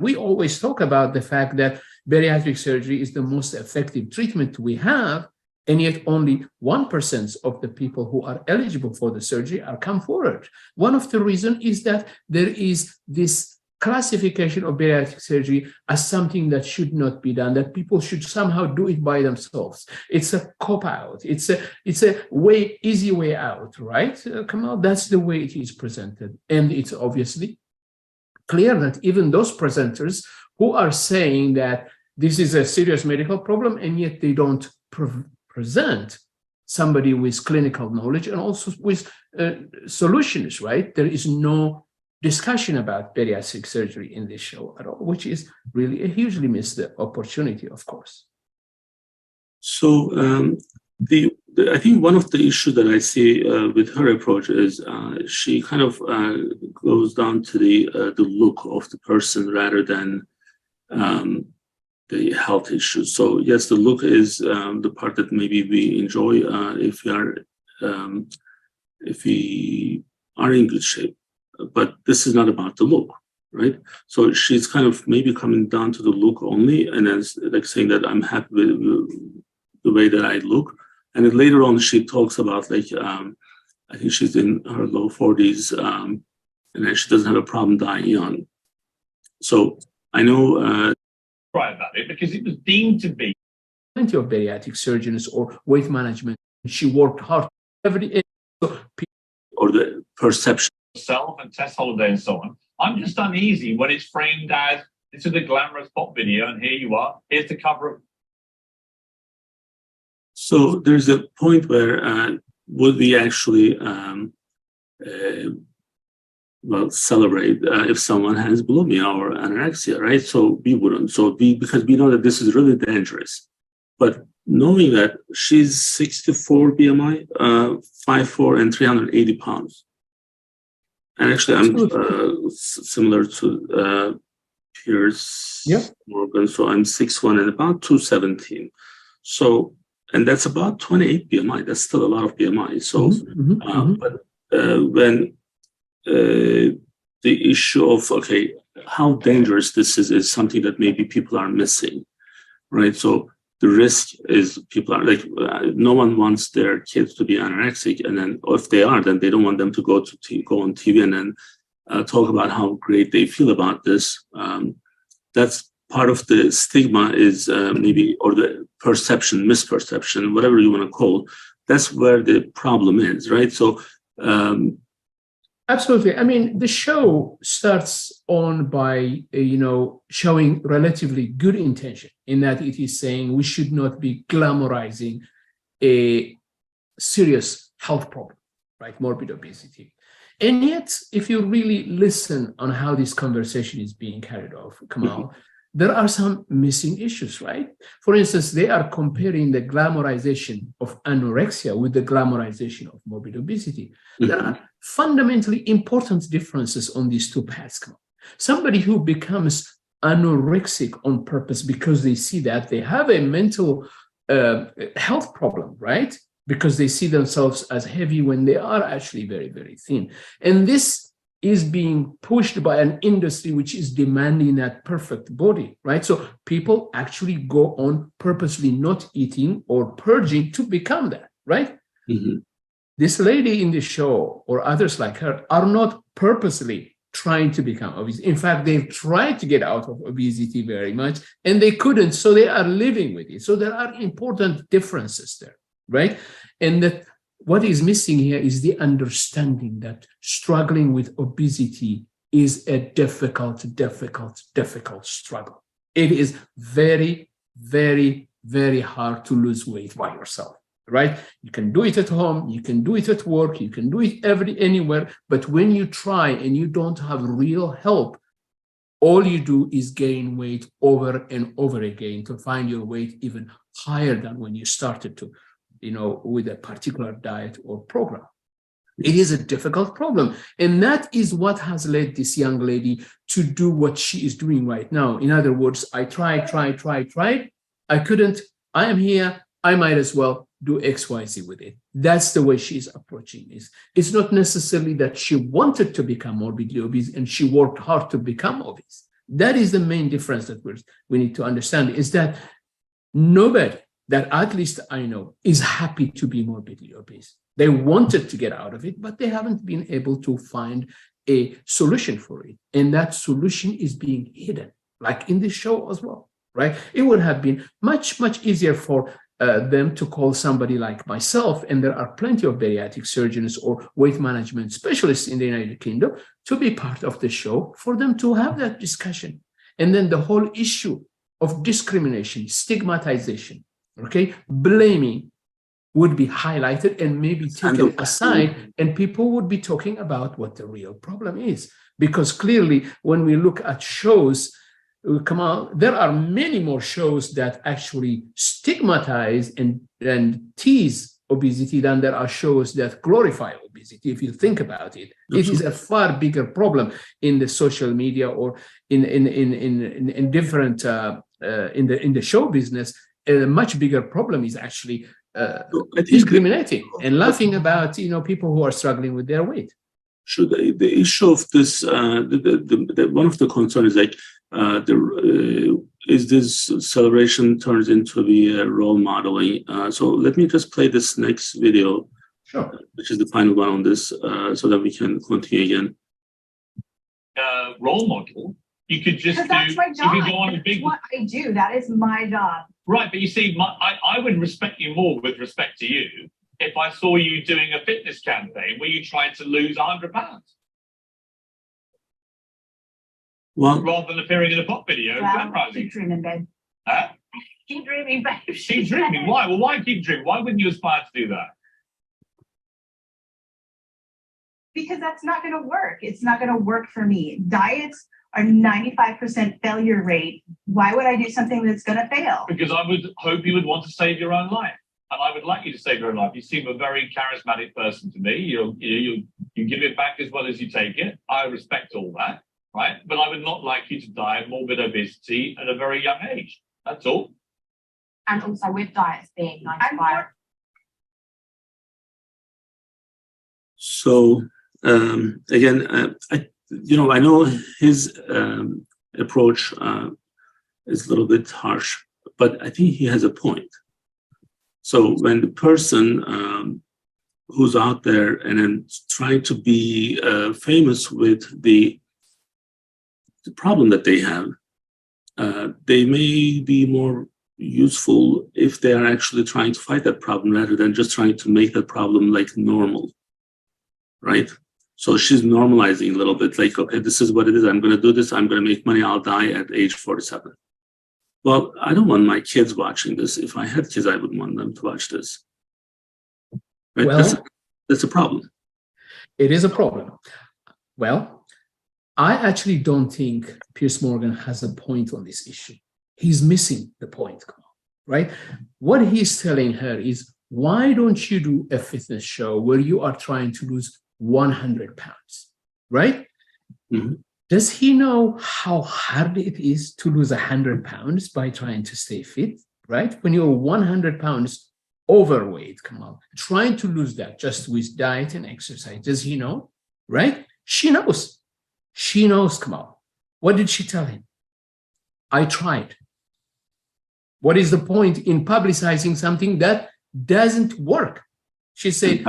We always talk about the fact that bariatric surgery is the most effective treatment we have, and yet only 1% of the people who are eligible for the surgery are come forward. One of the reasons is that there is this classification of bariatric surgery as something that should not be done, that people should somehow do it by themselves. It's a cop-out. It's a easy way out, right, Kamal? That's the way it is presented. And it's obviously clear that even those presenters who are saying that this is a serious medical problem, and yet they don't present somebody with clinical knowledge and also with solutions, right? There is no discussion about bariatric surgery in this show at all, which is really a hugely missed opportunity, of course. So I think one of the issues that I see with her approach is she kind of goes down to the look of the person rather than the health issues. So yes, the look is the part that maybe we enjoy if we are in good shape. But this is not about the look, right? So she's kind of maybe coming down to the look only, and then like saying that I'm happy with the way that I look. And then later on, she talks about like I think she's in her low 40s, and then she doesn't have a problem dying young. So I know. Right about it, because it was deemed to be. Plenty of bariatric surgeons or weight management. She worked hard every day. Or the perception. Self and Tess Holiday and so on. I'm just uneasy when it's framed as this is a glamorous pop video, and here you are. Here's the cover of. So there's a point where would we actually celebrate if someone has bulimia or anorexia, right? So we wouldn't. So because we know that this is really dangerous. But knowing that she's 64 BMI, 5'4", and 380 pounds. And actually, I'm similar to Piers Morgan. So I'm 6'1" and about 217. So, and that's about 28 BMI. That's still a lot of BMI. So, but when the issue of, okay, how dangerous this is something that maybe people are missing, right? So the risk is people are like, no one wants their kids to be anorexic, and then if they are, then they don't want them to go on TV and then talk about how great they feel about this. That's part of the stigma is maybe, or the perception, misperception, whatever you want to call. That's where the problem is, right? So. Absolutely. I mean, the show starts on by, showing relatively good intention in that it is saying we should not be glamorizing a serious health problem, right? Morbid obesity. And yet, if you really listen on how this conversation is being carried off, Kamal, there are some missing issues, right? For instance, they are comparing the glamorization of anorexia with the glamorization of morbid obesity. There are fundamentally important differences on these two paths. Somebody who becomes anorexic on purpose because they see that they have a mental health problem, right? Because they see themselves as heavy when they are actually very, very thin. And this is being pushed by an industry which is demanding that perfect body, right? So people actually go on purposely not eating or purging to become that, right? This lady in the show or others like her are not purposely trying to become obese. In fact, they've tried to get out of obesity very much and they couldn't, so they are living with it. So there are important differences there, right? And that what is missing here is the understanding that struggling with obesity is a difficult struggle. It is very, very, very hard to lose weight by yourself, right? You can do it at home, you can do it at work, you can do it anywhere, but when you try and you don't have real help, all you do is gain weight over and over again to find your weight even higher than when you started to, with a particular diet or program. It is a difficult problem. And that is what has led this young lady to do what she is doing right now. In other words, I tried. I couldn't. I am here. I might as well do X, Y, Z with it. That's the way she's approaching this. It's not necessarily that she wanted to become morbidly obese and she worked hard to become obese. That is the main difference that we need to understand, is that nobody that at least I know is happy to be morbidly obese. They wanted to get out of it, but they haven't been able to find a solution for it. And that solution is being hidden, like in this show as well, right? It would have been much, much easier for them to call somebody like myself, and there are plenty of bariatric surgeons or weight management specialists in the United Kingdom, to be part of the show, for them to have that discussion. And then the whole issue of discrimination, stigmatization, okay, blaming would be highlighted and maybe taken aside, and people would be talking about what the real problem is. Because clearly, when we look at shows, come on, there are many more shows that actually stigmatize and tease obesity than there are shows that glorify obesity. If you think about it, it is a far bigger problem in the social media or in different in the show business. A much bigger problem is actually discriminating and laughing about people who are struggling with their weight. Sure, the issue of this, one of the concerns is like, is this celebration turns into the role modeling? So let me just play this next video, sure, which is the final one on this, so that we can continue again. Role model. You could just that's my job. You could go on a big. That's what I do. That is my job. Right, but you see, I would respect you more with respect to you if I saw you doing a fitness campaign where you tried to lose 100 pounds. Well, rather than appearing in a pop video. Keep dreaming, babe. Huh? Keep dreaming, babe. Keep dreaming. Why? Well, why keep dreaming? Why wouldn't you aspire to do that? Because that's not going to work. It's not going to work for me. Diets are 95% failure rate. Why would I do something that's going to fail? Because I would hope you would want to save your own life. And I would like you to save your own life. You seem a very charismatic person to me. You give it back as well as you take it. I respect all that, right? But I would not like you to die of morbid obesity at a very young age. That's all. And also with diets being 95. So again, I know his approach is a little bit harsh, but I think he has a point. So when the person who's out there and then trying to be famous with the problem that they have, they may be more useful if they are actually trying to fight that problem rather than just trying to make that problem like normal, right? So she's normalizing a little bit, like, okay, this is what it is. I'm going to do this. I'm going to make money. I'll die at age 47. Well, I don't want my kids watching this. If I had kids, I wouldn't want them to watch this. Right? Well, that's a problem. It is a problem. Well, I actually don't think Piers Morgan has a point on this issue. He's missing the point, right? What he's telling her is, why don't you do a fitness show where you are trying to lose 100 pounds, right? Mm-hmm. Does he know how hard it is to lose 100 pounds by trying to stay fit, right? When you're 100 pounds overweight, trying to lose that just with diet and exercise, does he know, right? She knows. She knows, What did she tell him? I tried. What is the point in publicizing something that doesn't work? She said,